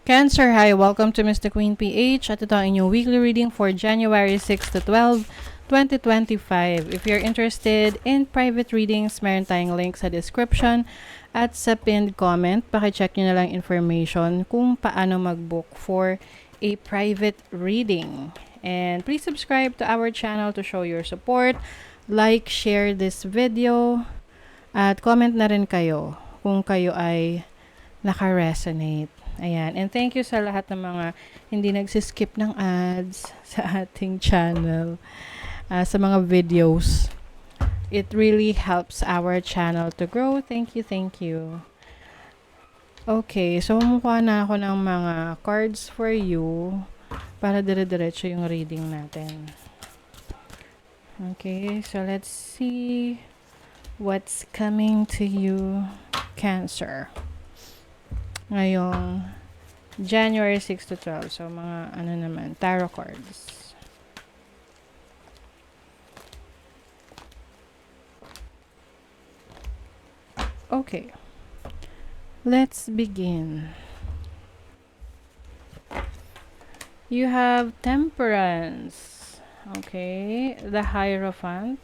Cancer, hi! Welcome to Mr. Queen PH at ito ang inyong weekly reading for January 6 to 12, 2025. If you're interested in private readings, meron tayong link sa description at sa pinned comment. Pakicheck nyo na lang information kung paano mag-book for a private reading. And please subscribe to our channel to show your support. Like, share this video, at comment na rin kayo kung kayo ay naka-resonate. Ayan. And thank you sa lahat ng mga hindi nagsiskip ng ads sa ating channel, sa mga videos. It really helps our channel to grow. Thank you, thank you. Okay, so mukha na ako ng mga cards for you para dire-diretso yung reading natin. Okay, so let's see what's coming to you, Cancer. Ngayong January 6 to 12. So, mga tarot cards. Okay. Let's begin. You have Temperance. Okay. The Hierophant.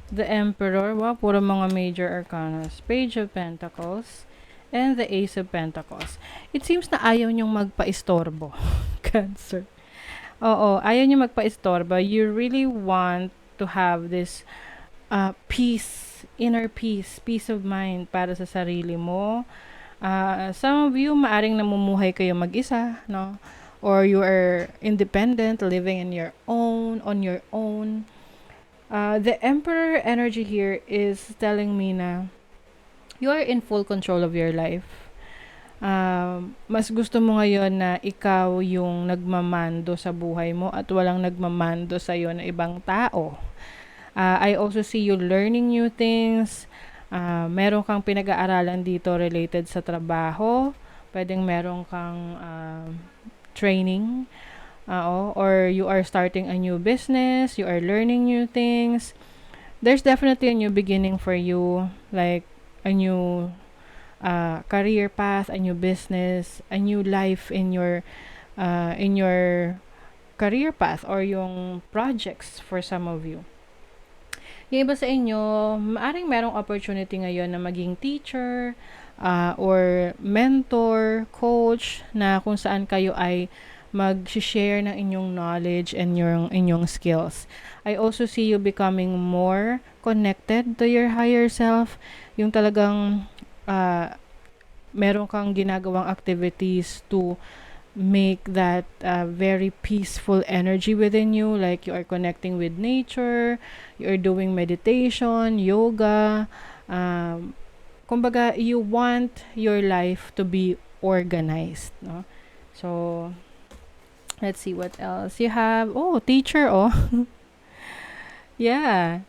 The Emperor. Wow, puro mga major arcanas. Page of Pentacles. And the Ace of Pentacles. It seems na ayaw niyong magpa-istorbo. Cancer. Oo, ayaw niyong magpa-istorbo. You really want to have this peace, inner peace, peace of mind para sa sarili mo. Some of you, maaring namumuhay kayo mag-isa, no? Or you are independent, living in your own, on your own. The Emperor energy here is telling me na you are in full control of your life. Mas gusto mo ngayon na ikaw yung nagmamando sa buhay mo at walang nagmamando sa iyo na ibang tao. I also see you learning new things. Meron kang pinag-aaralan dito related sa trabaho. Pwedeng meron kang training. Or you are starting a new business. You are learning new things. There's definitely a new beginning for you. Like, a new career path, a new business, a new life in your career path or yung projects for some of you. Yung iba sa inyo, maaring merong opportunity ngayon na maging teacher or mentor, coach, na kung saan kayo ay mag-share ng inyong knowledge and yung inyong skills. I also see you becoming more connected to your higher self. Yung talagang meron kang ginagawang activities to make that very peaceful energy within you. Like you are connecting with nature, you are doing meditation, yoga. Kumbaga, you want your life to be organized. No? So, let's see what else you have. Oh, teacher, oh. Yeah.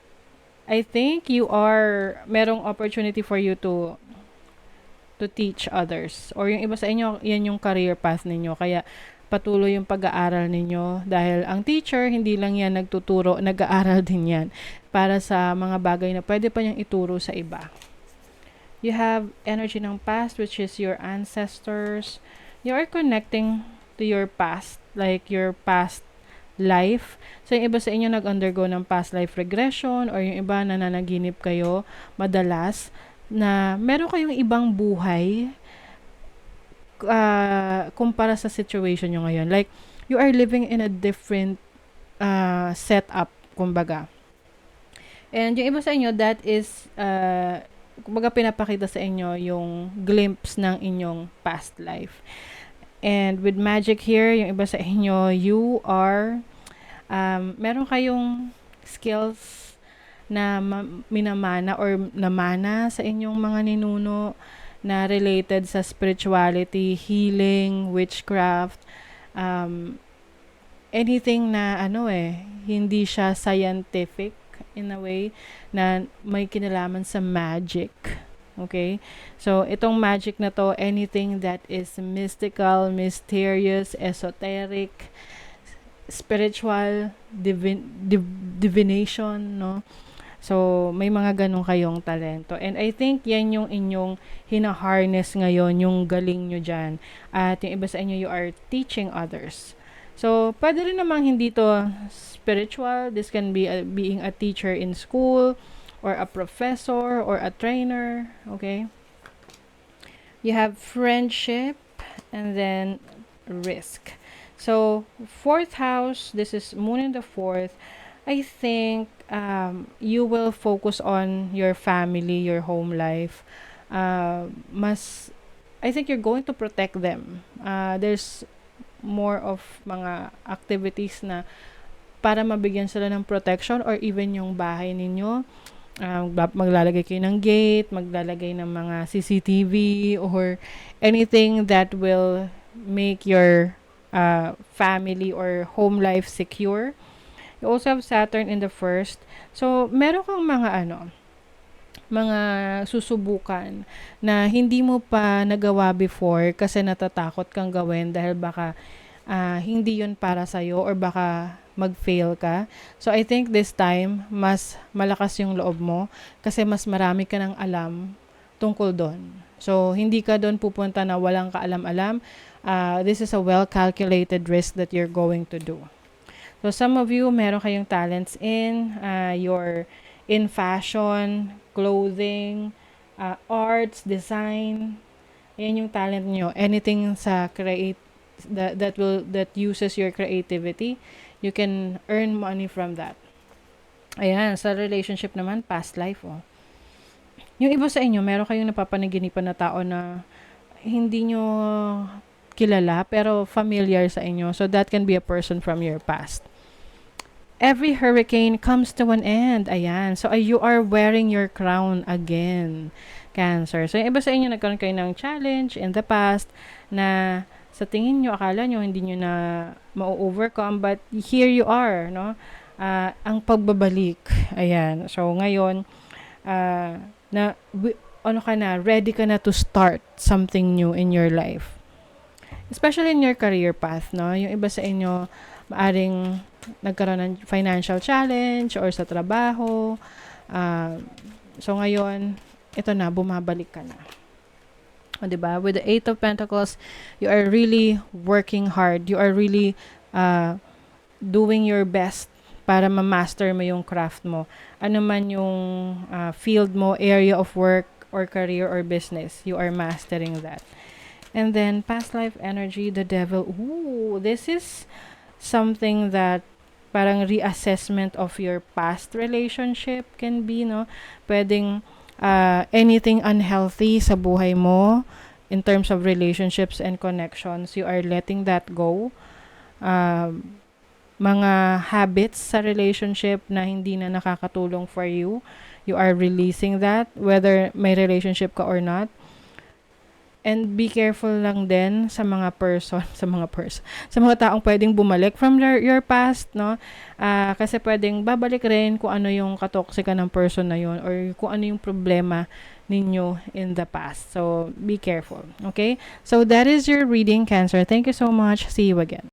I think merong opportunity for you to teach others. Or yung iba sa inyo, yan yung career path ninyo. Kaya patuloy yung pag-aaral ninyo. Dahil ang teacher, hindi lang yan nagtuturo, nag-aaral din yan. Para sa mga bagay na pwede pa niyang ituro sa iba. You have energy ng past, which is your ancestors. You are connecting to your past, like your past life. So, yung iba sa inyo nag-undergo ng past life regression or yung iba nananaginip kayo madalas na meron kayong ibang buhay kumpara sa situation nyo ngayon. Like, you are living in a different setup, kumbaga. And yung iba sa inyo, that is kumbaga pinapakita sa inyo yung glimpse ng inyong past life. And with magic here, yung iba sa inyo, you are, meron kayong skills na minamana or namana sa inyong mga ninuno na related sa spirituality, healing, witchcraft, anything na hindi siya scientific in a way na may kinalaman sa magic. Okay? So, itong magic na to, anything that is mystical, mysterious, esoteric, spiritual, divination, no? So, may mga ganun kayong talento. And I think yan yung inyong hina-harness ngayon, yung galing nyo dyan. At yung iba sa inyo, you are teaching others. So, pwede rin namang hindi to spiritual. This can be being a teacher in school, or a professor, or a trainer. Okay? You have friendship, and then risk. So, fourth house, this is moon in the fourth. I think you will focus on your family, your home life. I think you're going to protect them. There's more of mga activities na para mabigyan sila ng protection, or even yung bahay ninyo. Maglalagay kayo ng gate, maglalagay ng mga CCTV, or anything that will make your family or home life secure. You also have Saturn in the first. So, meron kang mga susubukan na hindi mo pa nagawa before kasi natatakot kang gawin dahil baka hindi yun para sa'yo, or baka mag-fail ka. So, I think this time, mas malakas yung loob mo kasi mas marami ka ng alam tungkol doon. So, hindi ka doon pupunta na walang kaalam-alam. This is a well-calculated risk that you're going to do. So, some of you, meron kayong talents in in fashion, clothing, arts, design. Yan yung talent nyo. Anything sa that uses your creativity, you can earn money from that. Ayan, sa relationship naman, past life, oh. Yung iba sa inyo, meron kayong napapanaginipan na tao na hindi nyo kilala, pero familiar sa inyo. So, that can be a person from your past. Every hurricane comes to an end. Ayan. So, you are wearing your crown again, Cancer. So, yung iba sa inyo, nagkaroon kayo ng challenge in the past na sa tingin nyo, akala nyo, hindi nyo na ma-overcome, but here you are, no? Ang pagbabalik. Ayan. So, ngayon, ready ka na to start something new in your life. Especially in your career path, no? Yung iba sa inyo, maaring nagkaroon ng financial challenge or sa trabaho. So, ngayon, ito na, bumabalik ka na. O, diba? With the Eight of Pentacles, you are really working hard. You are really doing your best para ma-master mo yung craft mo. Ano man yung field mo, area of work, or career, or business, you are mastering that. And then, past life energy, the devil. Ooh, this is something that parang reassessment of your past relationship can be, no? Pwedeng anything unhealthy sa buhay mo in terms of relationships and connections, you are letting that go. Mga habits sa relationship na hindi na nakakatulong for you, you are releasing that, whether may relationship ka or not. And be careful lang din sa mga sa mga taong pwedeng bumalik from your past, no? Kasi pwedeng babalik rin kung ano yung katoksika ng person na yun, or kung ano yung problema ninyo in the past. So, be careful, okay? So, that is your reading, Cancer. Thank you so much. See you again.